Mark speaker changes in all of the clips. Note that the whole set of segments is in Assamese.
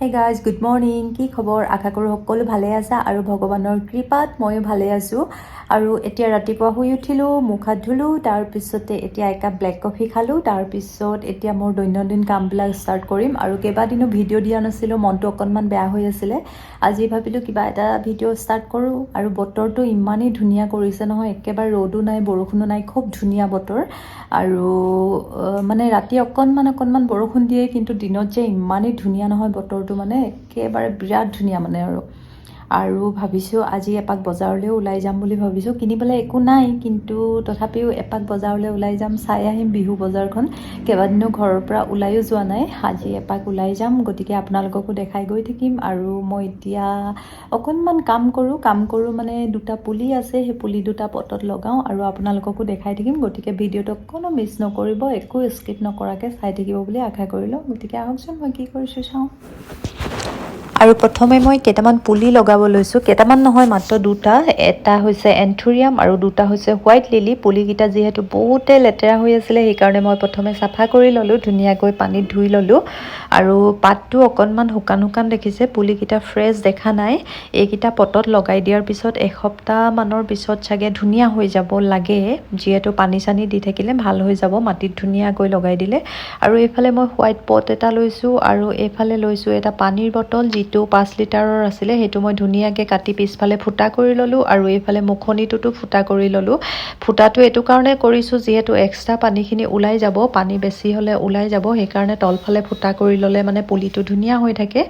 Speaker 1: Hey guys, good morning. কি খবৰ? আশা কৰো সকলো ভালে আছা আৰু ভগৱানৰ কৃপাত ময়ো ভালে আছো। আৰু এতিয়া ৰাতিপুৱা শুই উঠিলো, মুখ হাত ধুলো, তাৰ পিছতে এতিয়া একাপ ব্লেক কফি খালো, তাৰ পিছত এতিয়া মোৰ দৈনন্দিন কামবিলাক ষ্টাৰ্ট কৰিম আৰু কেইবাদিনো ভিডিঅ' দিয়া নাছিলো, মনটো অকণমান বেয়া হৈ আছিলে। আজি ভাবিলো কিবা এটা ভিডিঅ' ষ্টাৰ্ট কৰো আৰু বতৰটো ইমানেই ধুনীয়া কৰিছে নহয়, একেবাৰে ৰ'দো নাই, বৰষুণো নাই, খুব ধুনীয়া বতৰ। আৰু মানে ৰাতি অকণমান বৰষুণ দিয়ে, কিন্তু দিনত যে ইমানেই ধুনীয়া নহয় বতৰটো, মানে একেবাৰে বিৰাট ধুনীয়া মানে। আৰু ভাবিছোঁ আজি এপাক বজাৰলৈ ওলাই যাম বুলি ভাবিছোঁ। কিনিবলৈ একো নাই, কিন্তু তথাপিও এপাক বজাৰলৈ ওলাই যাম, চাই আহিম বিহু বজাৰখন। কেইবাদিনো ঘৰৰ পৰা ওলাইও যোৱা নাই, আজি এপাক ওলাই যাম, গতিকে আপোনালোককো দেখাই গৈ থাকিম। আৰু মই এতিয়া অকণমান কাম কৰোঁ মানে দুটা পুলি আছে, সেই পুলি দুটা পটত লগাওঁ আৰু আপোনালোককো দেখাই থাকিম। গতিকে ভিডিঅ'টো অকণো মিছ নকৰিব, একো স্কিপ নকৰাকৈ চাই থাকিব বুলি আশা কৰিলোঁ। গতিকে আহকচোন মই কি কৰিছোঁ চাওঁ। আৰু প্ৰথমে মই কেইটামান পুলি লগাব লৈছোঁ, কেইটামান নহয় মাত্ৰ দুটা। এটা হৈছে এন্থুৰিয়াম আৰু দুটা হৈছে হোৱাইট লিলি। পুলিকেইটা যিহেতু বহুতে লেতেৰা হৈ আছিলে, সেইকাৰণে মই প্ৰথমে চাফা কৰি ল'লোঁ, ধুনীয়াকৈ পানীত ধুই ল'লোঁ। আৰু পাতটো অকণমান শুকান দেখিছে, পুলিকেইটা ফ্ৰেছ দেখা নাই। এইকেইটা পটত লগাই দিয়াৰ পিছত এসপ্তাহমানৰ পিছত চাগে ধুনীয়া হৈ যাব লাগে, যিহেতু পানী চানী দি থাকিলে ভাল হৈ যাব, মাটিত ধুনীয়াকৈ লগাই দিলে। আৰু এইফালে মই হোৱাইট পট এটা লৈছোঁ আৰু এইফালে লৈছোঁ এটা পানীৰ বটল, যিটো 5 লিটাৰৰ আছিলে, সেইটো মই ধুনীয়াকৈ কাটি পিছফালে ফুটা কৰি ল'লোঁ আৰু এইফালে মুখনিটোতো ফুটা কৰি ল'লোঁ। ফুটাটো এইটো কাৰণে কৰিছোঁ, যিহেতু এক্সট্ৰা পানীখিনি ওলাই যাব, পানী বেছি হ'লে ওলাই যাব, সেইকাৰণে তলফালে ফুটা কৰি ল'লে মানে পুলিটো ধুনীয়া হৈ থাকে।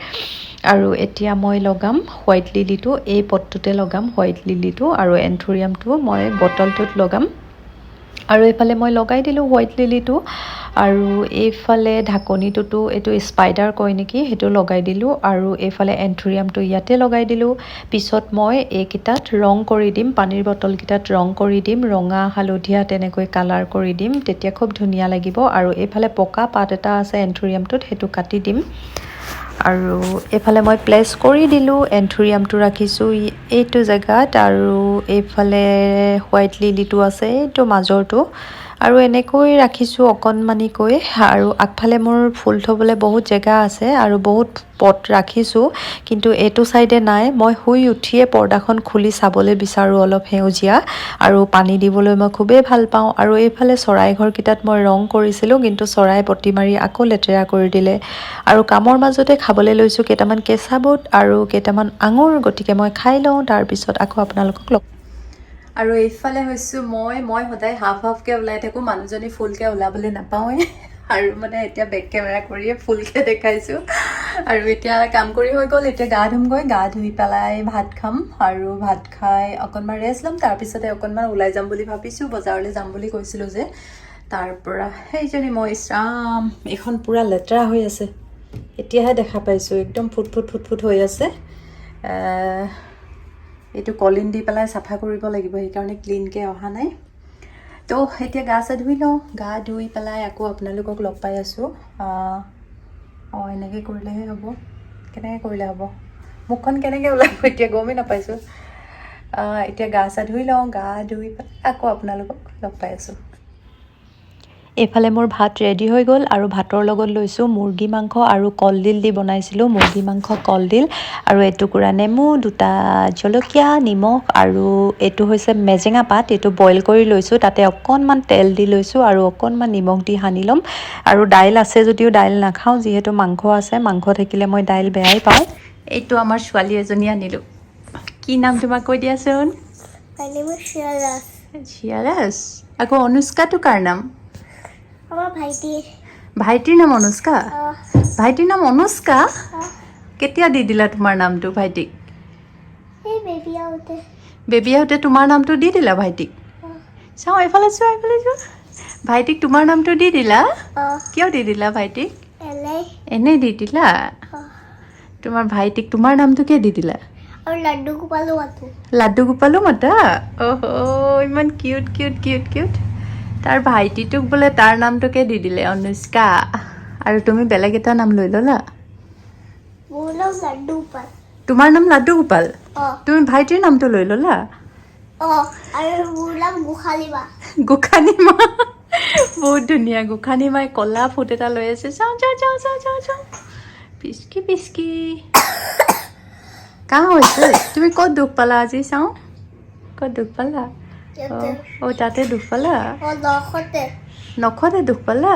Speaker 1: আৰু এতিয়া মই লগাম হোৱাইট লিলিটো, এই পটটোতে লগাম হোৱাইট লিলিটো, আৰু এন্থুৰিয়ামটো মই বটলটোত লগাম। আৰু এইফালে মই লগাই দিলোঁ হোৱাইট লিলিটো, আৰু এইফালে ঢাকনিটোতো এইটো স্পাইডাৰ কয় নেকি, সেইটো লগাই দিলোঁ। আৰু এইফালে এন্থুৰিয়ামটো ইয়াতে লগাই দিলোঁ। পিছত মই এইকেইটাত ৰং কৰি দিম, পানীৰ বটলকেইটাত ৰং কৰি দিম, ৰঙা হালধীয়া তেনেকৈ কালাৰ কৰি দিম, তেতিয়া খুব ধুনীয়া লাগিব। আৰু এইফালে পকা পাত এটা আছে এন্থুৰিয়ামটোত, সেইটো কাটি দিম। আৰু এইফালে মই প্লেচ কৰি দিলোঁ, এন্থুৰিয়ামটো ৰাখিছোঁ এইটো জেগাত, আৰু এইফালে হোৱাইট লিলিটো আছে এইটো মাজৰটো, আৰু এনেকৈ ৰাখিছোঁ অকণমানিকৈ। আৰু আগফালে মোৰ ফুল থ'বলৈ বহুত জেগা আছে আৰু বহুত পট ৰাখিছোঁ, কিন্তু এইটো চাইডে নাই। মই শুই উঠিয়ে পৰ্দাখন খুলি চাবলৈ বিচাৰোঁ অলপ সেউজীয়া, আৰু পানী দিবলৈ মই খুবেই ভাল পাওঁ। আৰু এইফালে চৰাই ঘৰকেইটাত মই ৰং কৰিছিলোঁ, কিন্তু চৰাই পটি মাৰি আকৌ লেতেৰা কৰি দিলে। আৰু কামৰ মাজতে খাবলৈ লৈছোঁ কেইটামান কেঁচা বুট আৰু কেইটামান আঙুৰ, গতিকে মই খাই লওঁ, তাৰপিছত আকৌ আপোনালোকক লগ। আৰু এইফালে হৈছোঁ মই সদায় হাফকৈ ওলাই থাকোঁ, মানুহজনী ফুলকৈ ওলাবলৈ নাপাওঁৱে। আৰু মানে এতিয়া বেক কেমেৰা কৰিয়ে ফুলকৈ দেখাইছোঁ। আৰু এতিয়া কাম কৰি হৈ গ'ল, এতিয়া গা ধুমগৈ, গা ধুই পেলাই ভাত খাম, আৰু ভাত খাই অকণমান ৰেষ্ট ল'ম, তাৰপিছতে অকণমান ওলাই যাম বুলি ভাবিছোঁ। বজাৰলৈ যাম বুলি কৈছিলোঁ যে, তাৰ পৰা সেইজনী মই ইছৰাম, এইখন পূৰা লেতেৰা হৈ আছে, এতিয়াহে দেখা পাইছোঁ, একদম ফুট হৈ আছে। এইটো কলিন দি পেলাই চাফা কৰিব লাগিব, সেইকাৰণে ক্লিনকৈ অহা নাই। তো এতিয়া গা চা ধুই লওঁ, গা ধুই পেলাই আকৌ আপোনালোকক লগ পাই আছোঁ। এনেকৈ কৰিলেহে হ'ব, কেনেকৈ কৰিলে হ'ব, মুখখন কেনেকৈ ওলাব এতিয়া গমেই নাপাইছোঁ। এতিয়া গা চা ধুই লওঁ, গা ধুই পেলাই আকৌ আপোনালোকক লগ পাই আছোঁ। এইফালে মোৰ ভাত ৰেডি হৈ গ'ল, আৰু ভাতৰ লগত লৈছোঁ মুৰ্গী মাংস আৰু কলডিল দি বনাইছিলোঁ, মুৰ্গী মাংস কলডিল, আৰু এটুকুৰা নেমু, দুটা জলকীয়া, নিমখ, আৰু এইটো হৈছে মেজেঙা পাত, এইটো বইল কৰি লৈছোঁ, তাতে অকণমান তেল দি লৈছোঁ আৰু অকণমান নিমখ দি সানি ল'ম। আৰু দাইল আছে যদিও দাইল নাখাওঁ, যিহেতু মাংস আছে, মাংস থাকিলে মই দাইল বেয়াই পাওঁ। এইটো আমাৰ ছোৱালী এজনী আনিলোঁ, কি নাম তোমাক কৈ দিয়াচোন? শিয়াৰাছ। আকৌ অনুষ্কাটো কাৰ নাম? ভাইটিৰ নাম অনুষ্কা? ভাইটিৰ নাম অনুষ্কা? কেতিয়া দি দিলা তোমাৰ নামটো ভাইটিক? বেবী আহোঁতে তোমাৰ নামটো দি দিলা ভাইটিক? চাওঁ এইফালে চোৱা, ভাইটিক তোমাৰ নামটো দি দিলা? কিয় দি দিলা ভাইটিক? এনেই দি দিলা? তোমাৰ ভাইটিক তোমাৰ নামটোকে দি দিলা? লাড্ডু গোপালো মাতা? অহ, ইমান কিউট। তাৰ ভাইটিটোক বোলে তাৰ নামটোকে দি দিলে, অনুষ্কা। আৰু তুমি বেলেগ এটা নাম লৈ ল'লা? তোমাৰ নাম লাড্ডু গোপাল? তুমি ভাইটিৰ নামটো লৈ ল'লা? গোখানী মা, বহুত ধুনীয়া। গোখানী মাই ক'লা ফুট এটা লৈ আছে, চাওঁ। পিচকি পিচকি কাহ হৈছে তুমি ক'ত দুখ পালা আজি চাওঁ ক'ত দুখ পালা অ' তাতে দুখ পালা নখতে দুখ পালা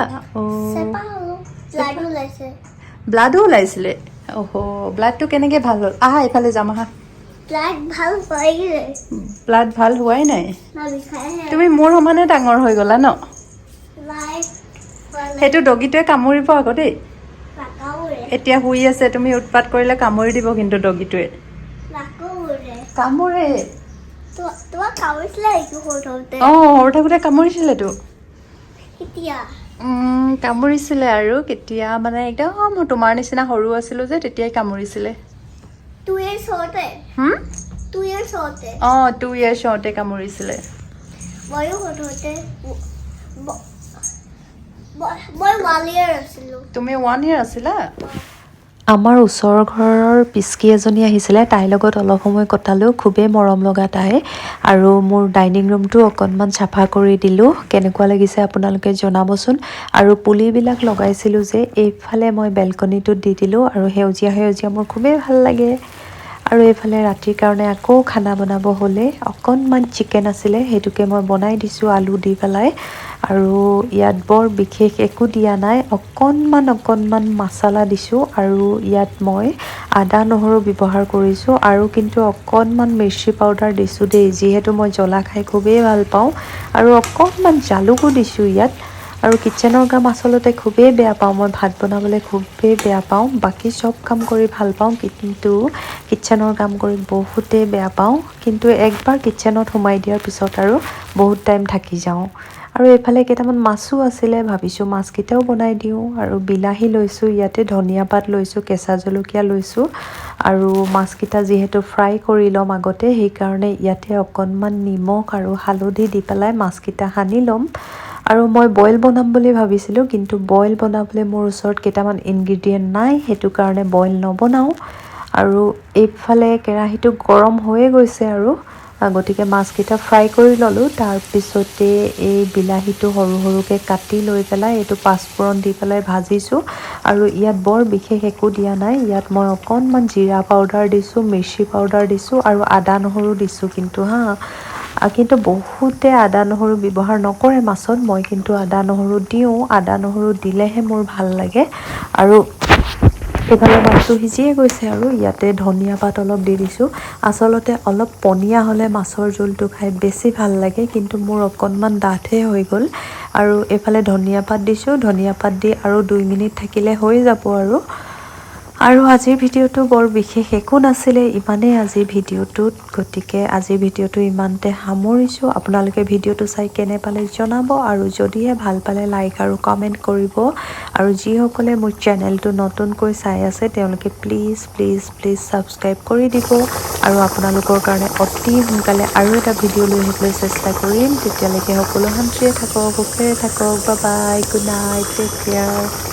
Speaker 1: ব্লাডো ওলাইছিলে অহ ব্লাডটো কেনেকৈ ভাল হ'ল আহা এইফালে যাম আহা ব্লাড ভাল হোৱাই নাই তুমি মোৰ সমানে ডাঙৰ হৈ গ'লা ন সেইটো ডগিটোৱে কামুৰিব আকৌ দেই এতিয়া শুই আছে তুমি উৎপাত কৰিলে কামুৰি দিব কিন্তু ডগিটোৱে কামুৰে সৰু থাকোঁতে কামুৰিছিলেতো কামুৰিছিলে আৰু কেতিয়া মানে একদম তোমাৰ নিচিনা সৰু আছিলোঁ যে তেতিয়াই কামুৰিছিলে
Speaker 2: 2 years হওঁতে 2 years হওঁতে
Speaker 1: 2 years হওঁতে কামুৰিছিলে
Speaker 2: ময়ো হওঁতে মই 1 year আছিলোঁ
Speaker 1: তুমি 1 year আছিলা আমাৰ ওচৰৰ ঘৰৰ পিচকি এজনী আহিছিলে তাইৰ লগত অলপ সময় কটালোঁ খুবেই মৰম লগা তাই আৰু মোৰ ডাইনিং ৰুমটো অকণমান চাফা কৰি দিলোঁ কেনেকুৱা লাগিছে আপোনালোকে জনাবচোন আৰু পুলিবিলাক লগাইছিলোঁ যে এইফালে মই বেলকনিটোত দি দিলোঁ আৰু সেউজীয়া সেউজীয়া মোৰ খুবেই ভাল লাগে আৰু এইফালে ৰাতিৰ কাৰণে আকৌ খানা বনাব হ'লে অকণমান চিকেন আছিলে সেইটোকে মই বনাই দিছোঁ আলু দি পেলাই আৰু ইয়াত বৰ বিশেষ একো দিয়া নাই অকণমান মছলা দিছোঁ আৰু ইয়াত মই আদা নহৰু ব্যৱহাৰ কৰিছোঁ আৰু কিন্তু অকণমান মিৰ্চি পাউডাৰ দিছোঁ দেই যিহেতু মই জ্বলা খাই খুবেই ভাল পাওঁ আৰু অকণমান জালুকো দিছোঁ ইয়াত আৰু কিটচেনৰ কাম আচলতে খুবেই বেয়া পাওঁ মই ভাত বনাবলৈ খুবেই বেয়া পাওঁ বাকী চব কাম কৰি ভাল পাওঁ কিন্তু কিটচেনৰ কাম কৰি বহুতেই বেয়া পাওঁ কিন্তু একবাৰ কিটচেনত সোমাই দিয়াৰ পিছত আৰু বহুত টাইম থাকি যাওঁ আৰু এইফালে কেইটামান মাছো আছিলে ভাবিছোঁ মাছকেইটাও বনাই দিওঁ আৰু বিলাহী লৈছোঁ ইয়াতে ধনিয়া পাত লৈছোঁ কেঁচা জলকীয়া লৈছোঁ আৰু মাছকেইটা যিহেতু ফ্ৰাই কৰি ল'ম আগতে সেইকাৰণে ইয়াতে অকণমান নিমখ আৰু হালধি দি পেলাই মাছকেইটা সানি ল'ম আৰু মই বইল বনাম বুলি ভাবিছিলোঁ কিন্তু বইল বনাবলৈ মোৰ ওচৰত কেইটামান ইনগ্ৰিডিয়েণ্ট নাই সেইটো কাৰণে বইল নবনাওঁ আৰু এইফালে কেৰাহীটো গৰম হৈয়ে গৈছে আৰু গতিকে মাছকেইটা ফ্ৰাই কৰি ল'লোঁ তাৰপিছতে এই বিলাহীটো সৰু সৰুকৈ কাটি লৈ পেলাই এইটো পাঁচফোৰণ দি পেলাই ভাজিছোঁ আৰু ইয়াত বৰ বিশেষ একো দিয়া নাই ইয়াত মই অকণমান জিৰা পাউডাৰ দিছোঁ মিৰ্চি পাউডাৰ দিছোঁ আৰু আদা নহৰু দিছোঁ কিন্তু বহুতে আদা নহৰু ব্যৱহাৰ নকৰে মাছত মই কিন্তু আদা নহৰু দিওঁ আদা নহৰু দিলেহে মোৰ ভাল লাগে আৰু এইফালে মাছটো সিজিয়ে গৈছে আৰু ইয়াতে ধনিয়া পাত অলপ দি দিছোঁ আচলতে অলপ পনীয়া হ'লে মাছৰ জোলটো খাই বেছি ভাল লাগে কিন্তু মোৰ অকণমান ডাঠে হৈ গ'ল আৰু এইফালে ধনিয়া পাত দিছোঁ ধনিয়া পাত দি আৰু 2 মিনিট থাকিলে হৈ যাব আৰু আজিৰ ভিডিঅ'টো বৰ বিশেষ একো নাছিলে ইমানেই আজিৰ ভিডিঅ'টোত গতিকে আজিৰ ভিডিঅ'টো ইমানতে সামৰিছোঁ আপোনালোকে ভিডিঅ'টো চাই কেনে পালে জনাব আৰু যদিহে ভাল পালে লাইক আৰু কমেণ্ট কৰিব আৰু যিসকলে মোৰ চেনেলটো নতুনকৈ চাই আছে তেওঁলোকে প্লিজ ছাবস্ক্ৰাইব কৰি দিব আৰু আপোনালোকৰ কাৰণে অতি সোনকালে আৰু এটা ভিডিঅ' লৈ আহিবলৈ চেষ্টা কৰিম তেতিয়ালৈকে সকলো শান্তিৰে থাকক সুখেৰে থাকক bye bye good night take care